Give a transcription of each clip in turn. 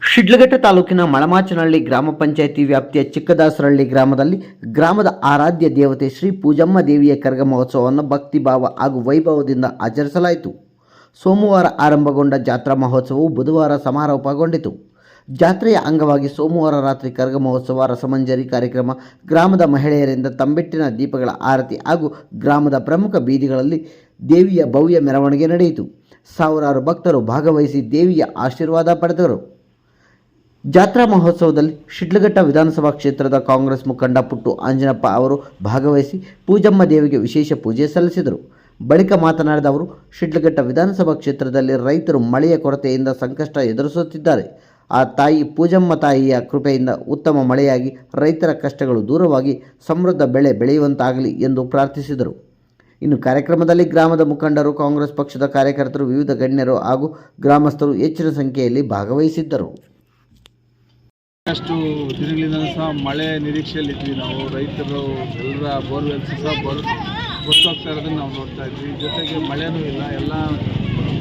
ಶಿಡ್ಲಘಟ್ಟ ತಾಲೂಕಿನ ಮಳಮಾಚನಹಳ್ಳಿ ಗ್ರಾಮ ಪಂಚಾಯಿತಿ ವ್ಯಾಪ್ತಿಯ ಚಿಕ್ಕದಾಸರಹಳ್ಳಿ ಗ್ರಾಮದಲ್ಲಿ ಗ್ರಾಮದ ಆರಾಧ್ಯ ದೇವತೆ ಶ್ರೀ ಪೂಜಮ್ಮ ದೇವಿಯ ಕರಗ ಮಹೋತ್ಸವವನ್ನು ಭಕ್ತಿಭಾವ ಹಾಗೂ ವೈಭವದಿಂದ ಆಚರಿಸಲಾಯಿತು. ಸೋಮವಾರ ಆರಂಭಗೊಂಡ ಜಾತ್ರಾ ಮಹೋತ್ಸವವು ಬುಧವಾರ ಸಮಾರೋಪಗೊಂಡಿತು. ಜಾತ್ರೆಯ ಅಂಗವಾಗಿ ಸೋಮವಾರ ರಾತ್ರಿ ಕರಗ ಮಹೋತ್ಸವ, ರಸಮಂಜರಿ ಕಾರ್ಯಕ್ರಮ, ಗ್ರಾಮದ ಮಹಿಳೆಯರಿಂದ ತಂಬಿಟ್ಟಿನ ದೀಪಗಳ ಆರತಿ ಹಾಗೂ ಗ್ರಾಮದ ಪ್ರಮುಖ ಬೀದಿಗಳಲ್ಲಿ ದೇವಿಯ ಭವ್ಯ ಮೆರವಣಿಗೆ ನಡೆಯಿತು. ಸಾವಿರಾರು ಭಕ್ತರು ಭಾಗವಹಿಸಿ ದೇವಿಯ ಆಶೀರ್ವಾದ ಪಡೆದರು. ಜಾತ್ರಾ ಮಹೋತ್ಸವದಲ್ಲಿ ಶಿಡ್ಲಘಟ್ಟ ವಿಧಾನಸಭಾ ಕ್ಷೇತ್ರದ ಕಾಂಗ್ರೆಸ್ ಮುಖಂಡ ಪುಟ್ಟು ಆಂಜನಪ್ಪ ಅವರು ಭಾಗವಹಿಸಿ ಪೂಜಮ್ಮ ದೇವಿಗೆ ವಿಶೇಷ ಪೂಜೆ ಸಲ್ಲಿಸಿದರು. ಬಳಿಕ ಮಾತನಾಡಿದ ಅವರು, ಶಿಡ್ಲಘಟ್ಟ ವಿಧಾನಸಭಾ ಕ್ಷೇತ್ರದಲ್ಲಿ ರೈತರು ಮಳೆಯ ಕೊರತೆಯಿಂದ ಸಂಕಷ್ಟ ಎದುರಿಸುತ್ತಿದ್ದಾರೆ. ಆ ತಾಯಿ ಪೂಜಮ್ಮ ತಾಯಿಯ ಕೃಪೆಯಿಂದ ಉತ್ತಮ ಮಳೆಯಾಗಿ ರೈತರ ಕಷ್ಟಗಳು ದೂರವಾಗಿ ಸಮೃದ್ಧ ಬೆಳೆ ಬೆಳೆಯುವಂತಾಗಲಿ ಎಂದು ಪ್ರಾರ್ಥಿಸಿದರು. ಇನ್ನು ಕಾರ್ಯಕ್ರಮದಲ್ಲಿ ಗ್ರಾಮದ ಮುಖಂಡರು, ಕಾಂಗ್ರೆಸ್ ಪಕ್ಷದ ಕಾರ್ಯಕರ್ತರು, ವಿವಿಧ ಗಣ್ಯರು ಹಾಗೂ ಗ್ರಾಮಸ್ಥರು ಹೆಚ್ಚಿನ ಸಂಖ್ಯೆಯಲ್ಲಿ ಭಾಗವಹಿಸಿದ್ದರು. ಅಷ್ಟು ದಿನಗಳಿಂದ ಸಹ ಮಳೆ ನಿರೀಕ್ಷೆಯಲ್ಲಿದ್ವಿ. ನಾವು ರೈತರು ಎಲ್ಲರ ಬೋರ್ವೆಲ್ಸ್ ಸಹ ಗೊತ್ತಾಗ್ತಾ ಇರೋದನ್ನು ನಾವು ನೋಡ್ತಾ ಇದ್ವಿ. ಜೊತೆಗೆ ಮಳೆನೂ ಇಲ್ಲ, ಎಲ್ಲ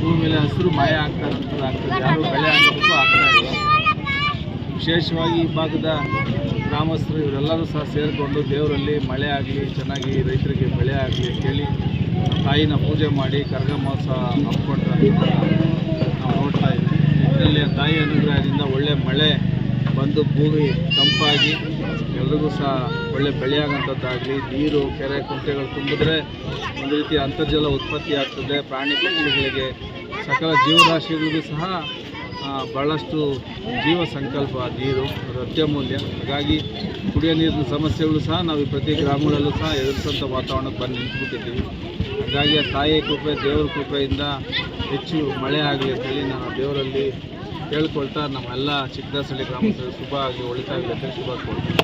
ಭೂಮಿ ಮೇಲೆ ಹಸಿರು ಮಾಯ ಆಗ್ತಾರಂಥದ್ದು ಆಗ್ತದೆ. ಯಾರು ಬೆಳೆ ಹಾಕೋದಕ್ಕೂ ಆಗ್ತಾ ಇಲ್ಲ. ವಿಶೇಷವಾಗಿ ಈ ಭಾಗದ ಗ್ರಾಮಸ್ಥರು ಇವರೆಲ್ಲರೂ ಸಹ ಸೇರಿಕೊಂಡು ದೇವರಲ್ಲಿ ಮಳೆ ಆಗಲಿ, ಚೆನ್ನಾಗಿ ರೈತರಿಗೆ ಬೆಳೆ ಆಗಲಿ ಅಂತೇಳಿ ತಾಯಿನ ಪೂಜೆ ಮಾಡಿ ಕರಗ ಮಹೋತ್ಸವ ಹಮ್ಮಿಕೊಂಡ್ರೆ ನಾವು ನೋಡ್ತಾ ಇದ್ವಿ. ಇದರಲ್ಲಿ ತಾಯಿ ಅನುಗ್ರಹದಿಂದ ಒಳ್ಳೆ ಮಳೆ ಬಂದು ಭೂಮಿ ತಂಪಾಗಿ ಎಲ್ರಿಗೂ ಸಹ ಒಳ್ಳೆ ಬೆಳೆಯಾಗಂಥದ್ದಾಗಲಿ, ನೀರು ಕೆರೆ ಕುಂಟೆಗಳು ತುಂಬಿದ್ರೆ ಒಂದು ರೀತಿ ಅಂತರ್ಜಲ ಉತ್ಪತ್ತಿ ಆಗ್ತದೆ. ಪ್ರಾಣಿ ಪಕ್ಷಿಗಳಿಗೆ, ಸಕಲ ಜೀವರಾಶಿಗಳಿಗೂ ಸಹ ಭಾಳಷ್ಟು ಜೀವ ಸಂಕಲ್ಪ ನೀರು, ಅದು ಅತ್ಯಮೂಲ್ಯ. ಹಾಗಾಗಿ ಕುಡಿಯೋ ನೀರಿನ ಸಮಸ್ಯೆಗಳು ಸಹ ನಾವು ಪ್ರತಿ ಗ್ರಾಮಗಳಲ್ಲೂ ಸಹ ಎದುರಿಸುವಂಥ ವಾತಾವರಣಕ್ಕೆ ಬಂದು ನಿಂತ್ಬಿಟ್ಟಿದ್ದೀವಿ. ಹಾಗಾಗಿ ಆ ತಾಯಿಯ ಕೃಪೆ, ದೇವರ ಕೃಪೆಯಿಂದ ಹೆಚ್ಚು ಮಳೆ ಆಗಲಿ ಅಂತೇಳಿ ನಾನು ದೇವರಲ್ಲಿ ಕೇಳ್ಕೊಳ್ತಾ ನಮ್ಮೆಲ್ಲ ಚಿಕ್ಕದಾಸಹಳ್ಳಿ ಗ್ರಾಮಸ್ಥರು ಶುಭ ಆಗಿ ಒಳಿತಾಗಲಿ ಅಂತ ಶುಭ ಕೊಡ್ತೀನಿ.